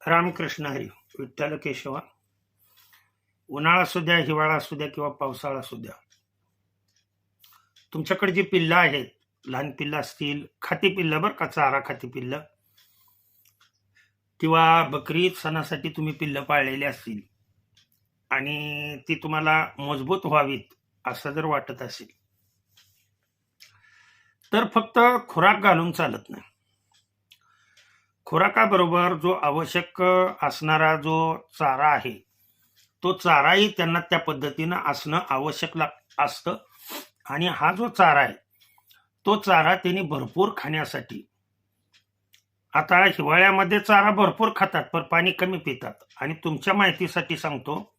रामकृष्ण हरी. विठ्ठल केशवा. उन्हाळा असू द्या, हिवाळा असू द्या किंवा पावसाळा असू द्या, तुमच्याकडे जी पिल्लं आहेत, लहान पिल्लं असतील, खाती पिल्लं बरं का, चारा खाती पिल्लं, किंवा बकरी सणासाठी तुम्ही पिल्लं पाळलेली असतील आणि ती तुम्हाला मजबूत व्हावीत असं जर वाटत असेल तर फक्त खुराक घालून चालत नाही. खुराकाबरोबर जो आवश्यक असणारा जो चारा आहे तो चाराही त्यांना त्या पद्धतीनं असणं आवश्यक असतं. आणि हा जो चारा आहे तो चारा त्यांनी भरपूर खाण्यासाठी, आता हिवाळ्यामध्ये चारा भरपूर खातात पण पाणी कमी पितात. आणि तुमच्या माहितीसाठी सांगतो,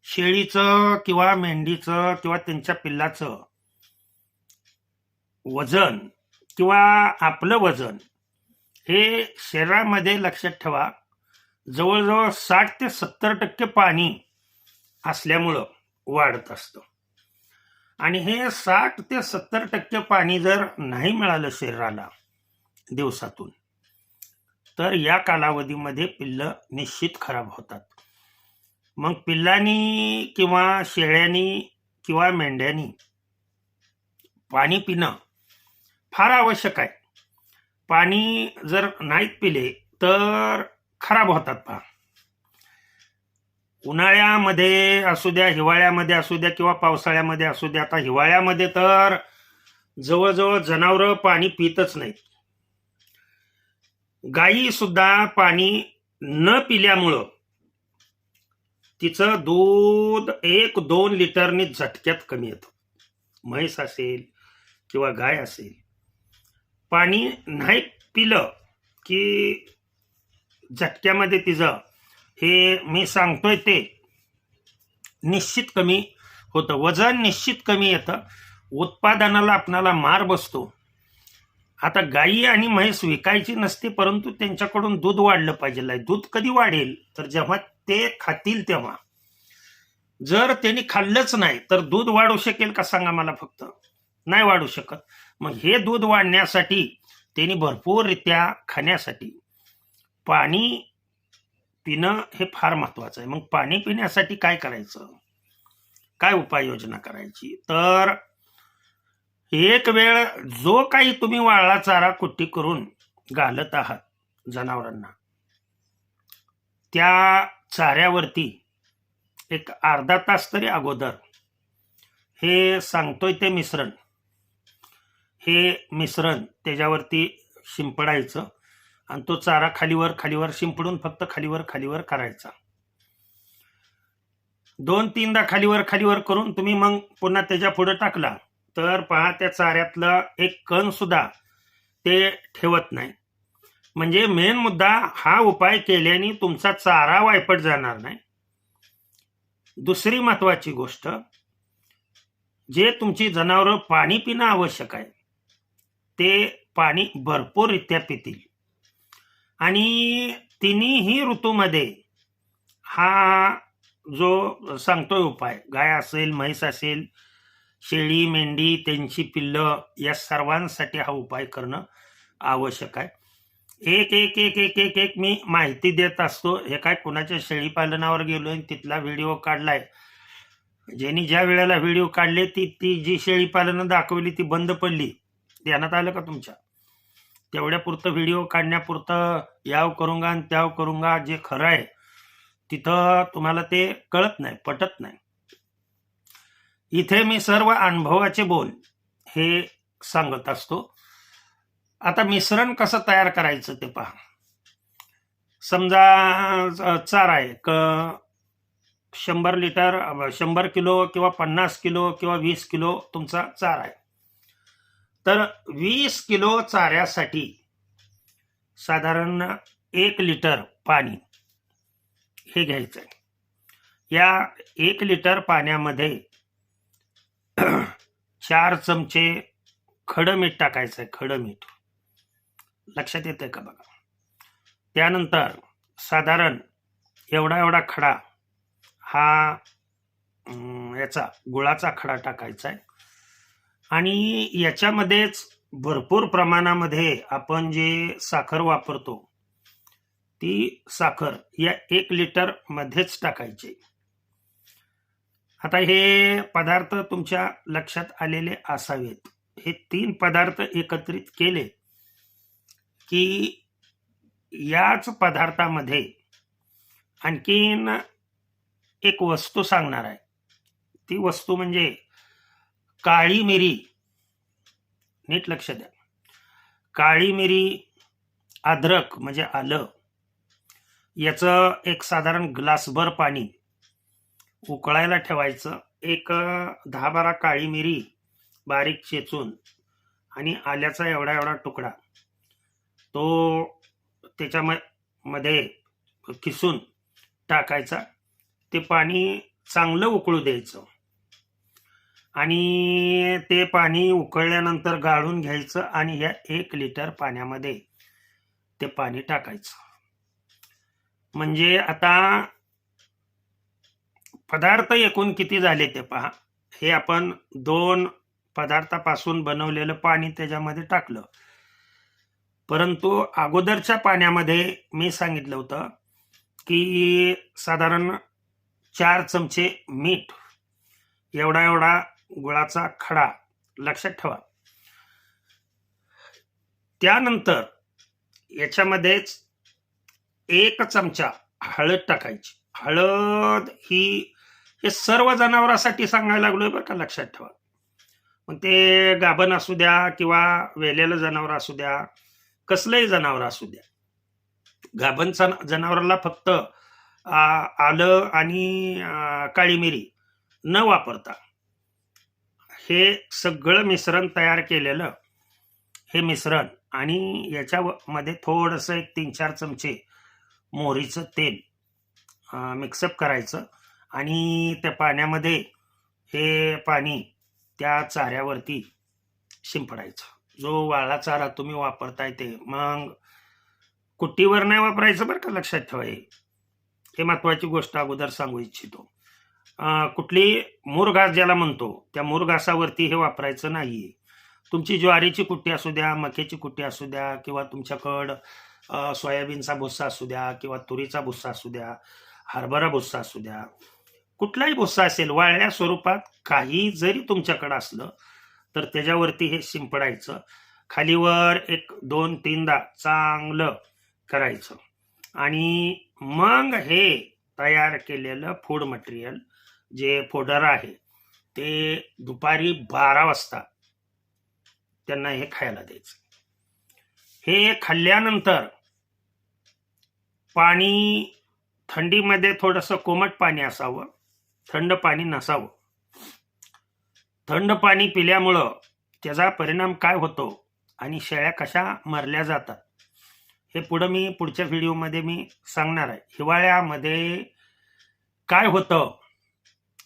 शेळीचं किंवा मेंढीचं किंवा त्यांच्या पिल्लाचं वजन किंवा आपलं वजन हे शरीरामध्ये लक्षात ठेवा जवळजवळ 60 ते 70% पाणी असल्यामुळं वाढत असतं. आणि हे 60 ते 70% पाणी जर नाही मिळालं शरीराला दिवसातून तर या कालावधीमध्ये पिल्लं निश्चित खराब होतात. मग पिल्लांनी किंवा शेळ्यांनी किंवा मेंढ्यांनी पाणी पिणं फार आवश्यक आहे. पाणी जर नाहीत पिले तर खराब होतात. पहा, उन्हाळ्यामध्ये असू द्या, हिवाळ्यामध्ये असू द्या किंवा पावसाळ्यामध्ये असू द्या. आता हिवाळ्यामध्ये तर जवळजवळ जनावरं पाणी पितच नाहीत. गायी सुद्धा पाणी न पिल्यामुळं तिचं दूध 1-2 लिटरनी झटक्यात कमी येतं. म्हैस असेल किंवा गाय असेल, पाणी नाही पिलं की झटक्यामध्ये तिचं, हे मी सांगतोय ते निश्चित कमी होतं. वजन निश्चित कमी येतं, उत्पादनाला आपणाला मार बसतो. आता गायी आणि म्हैस विकायची नसते, परंतु त्यांच्याकडून दूध वाढलं पाहिजे. दूध कधी वाढेल तर जेव्हा ते खातील तेव्हा. जर त्यांनी खाल्लंच नाही तर दूध वाढू शकेल का सांगा मला? फक्त नाही वाढू शकत. मग हे दूध वाढण्यासाठी त्यांनी भरपूररित्या खाण्यासाठी पाणी पिणं हे फार महत्वाचं आहे. मग पाणी पिण्यासाठी काय करायचं, काय उपाययोजना करायची? तर एक वेळ जो काही तुम्ही वाळला चारा कुट्टी करून घालत आहात जनावरांना, त्या चाऱ्यावरती एक अर्धा तास तरी अगोदर हे सांगतोय ते मिश्रण, हे मिश्रण त्याच्यावरती शिंपडायचं आणि तो चारा खालीवर खालीवर शिंपडून फक्त खालीवर खालीवर करायचा. 2-3दा खालीवर खालीवर करून तुम्ही मग पुन्हा त्याच्या पुढे टाकला तर पहा, त्या चाऱ्यातलं एक कण सुद्धा ते ठेवत नाही. म्हणजे मेन मुद्दा, हा उपाय केल्याने तुमचा चारा वायपट जाणार नाही. दुसरी महत्वाची गोष्ट, जे तुमची जनावरं पाणी पिणं आवश्यक आहे ते पाणी भरपूररित्या पितील. आणि तिन्ही ऋतूमध्ये हा जो सांगतोय उपाय, गाय असेल, म्हैस असेल, शेळी, मेंढी, त्यांची पिल्लं, या सर्वांसाठी हा उपाय करणं आवश्यक आहे. एक एक एक एक एक एक मी माहिती देत असतो. हे काय कुणाच्या शेळी पालनावर गेलोय तिथला व्हिडिओ काढलाय, ज्यांनी ज्या वेळेला व्हिडिओ काढले ती जी शेळी पालन दाखवली ती बंद पडली. ध्यानात आलं का तुमच्या? तेवढ्या पुरतं व्हिडिओ काढण्यापुरतं याव करूंगा आणि त्याव करूंगा, जे खरं आहे तिथं तुम्हाला ते कळत नाही, पटत नाही. इथे मी सर्व अनुभवाचे बोल हे सांगत असतो. आता मिश्रण कसं तयार करायचं ते पहा. समजा चारा आहे 100 लिटर, 100 किलो किंवा 50 किलो किंवा 20 किलो तुमचा चारा आहे. तर 20 किलो चाऱ्यासाठी साधारण 1 लिटर पाणी हे घ्यायचं आहे. या 1 लिटर पाण्यामध्ये 4 चमचे खडं मीठ टाकायचं आहे. खडं मीठ लक्षात येतंय का बघा. त्यानंतर साधारण एवढा खडा, हा याचा गुळाचा खडा टाकायचा आहे. आणि याच्यामध्येच भरपूर प्रमाणामध्ये आपण जे साखर वापरतो ती साखर या 1 लिटर मध्येच टाकायची. आता हे पदार्थ तुमच्या लक्षात आलेले असावेत. हे 3 पदार्थ एकत्रित केले की याच पदार्थामध्ये आणखीन एक वस्तू सांगणार आहे. ती वस्तू म्हणजे काळी मिरी. नीट लक्ष द्या. काळी मिरी, अद्रक म्हणजे आलं, याचं एक साधारण ग्लासभर पाणी उकळायला ठेवायचं. एक 10-12 काळी मिरी बारीक चेचून आणि आल्याचा एवढा एवढा तुकडा तो त्याच्यामध्ये किसून टाकायचा. ते पाणी चांगलं उकळू द्यायचं आणि ते पाणी उकळल्यानंतर गाळून घ्यायचं आणि या 1 लिटर पाण्यामध्ये ते पाणी टाकायचं. म्हणजे आता पदार्थ एकूण किती झाले ते पहा. हे आपण 2 पदार्थापासून बनवलेलं पाणी त्याच्यामध्ये टाकलं, परंतु अगोदरच्या पाण्यामध्ये मी सांगितलं होतं की साधारण 4 चमचे मीठ, एवढा एवढा गुळाचा खडा, लक्षात ठेवा. त्यानंतर याच्यामध्येच 1 चमचा हळद टाकायची. हळद हे सर्व जनावरांसाठी सांगायला लागलोय बरं का, लक्षात ठेवा. मग ते गाभण असू द्या किंवा वेलेलं जनावर असू द्या, कसलंही जनावर असू द्या, गाभण जनावराला फक्त आलं आणि काळी मिरी न वापरता हे सगळं मिश्रण तयार केलेलं हे मिश्रण आणि याच्यामध्ये थोडंसं एक 3-4 चमचे मोहरीचं तेल मिक्सअप करायचं आणि त्या पाण्यामध्ये हे पाणी त्या चाऱ्यावरती शिंपडायचं. जो वाळा चारा तुम्ही वापरताय ते, मग कुट्टीवर नाही वापरायचं बरं का, लक्षात ठेवा. हे महत्वाची गोष्ट अगोदर सांगू इच्छितो. कुठली मुरघास ज्याला म्हणतो त्या मुरघासावरती हे वापरायचं नाहीये. तुमची ज्वारीची कुट्टी असू द्या, मक्याची कुट्टी असू द्या किंवा तुमच्याकडं सोयाबीनचा भुस्सा असू द्या किंवा तुरीचा भुस्सा असू द्या, हरभरा भुस्सा असू द्या, कुठलाही भुस्सा असेल, वाळल्या स्वरूपात काही जरी तुमच्याकडे असलं तर त्याच्यावरती हे शिंपडायचं. खालीवर 1-2-3दा चांगलं करायचं आणि मग हे तयार केलेलं फूड मटेरियल जे फोडर आहे ते दुपारी 12 वाजता त्यांना हे खायला द्यायचं. हे खाल्ल्यानंतर पाणी थंडीमध्ये थोडंसं कोमट पाणी असावं, थंड पाणी नसावं. थंड पाणी पिल्यामुळं त्याचा परिणाम काय होतो आणि शेळ्या कशा मरल्या जातात हे पुढच्या व्हिडिओमध्ये मी सांगणार आहे. हिवाळ्यामध्ये काय होतं,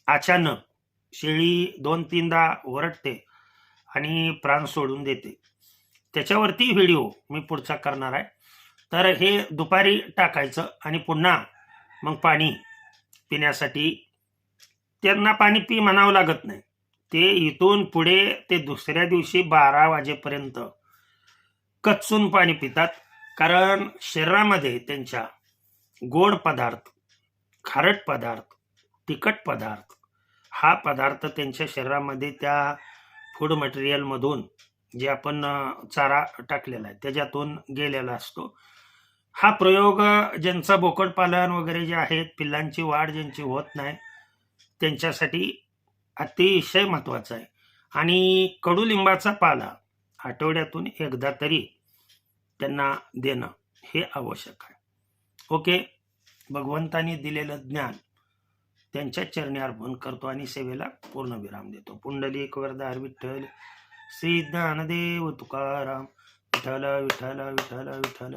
अचानक शेळी 2-3दा ओरडते आणि प्राण सोडून देते, त्याच्यावरती व्हिडिओ मी पुढचा करणार आहे. तर हे दुपारी टाकायचं आणि पुन्हा मग पाणी पिण्यासाठी त्यांना पाणी पी म्हणावं लागत नाही. ते इथून पुढे ते दुसऱ्या दिवशी 12 वाजेपर्यंत कच्चून पाणी पितात, कारण शरीरामध्ये त्यांच्या गोड पदार्थ, खारट पदार्थ, तिखट पदार्थ हा पदार्थ त्यांच्या शरीरामध्ये त्या फूड मटेरियलमधून जे आपण चारा टाकलेला आहे त्याच्यातून गेलेला असतो. हा प्रयोग ज्यांचं बोकड पालन वगैरे जे आहेत, पिल्लांची वाढ ज्यांची होत नाही त्यांच्यासाठी अतिशय महत्वाचा आहे. आणि कडुलिंबाचा पाला आठवड्यातून एकदा तरी त्यांना देणं हे आवश्यक आहे. ओके, भगवंतानी दिलेलं ज्ञान त्यांच्या चरणी अर्पण करतो आणि सेवेला पूर्ण विराम देतो. पुंडलिक वरदार विठ्ठल, श्री ज्ञानदेव तुकाराम, विठ्ठल विठ्ठल विठ्ठल विठ्ठल.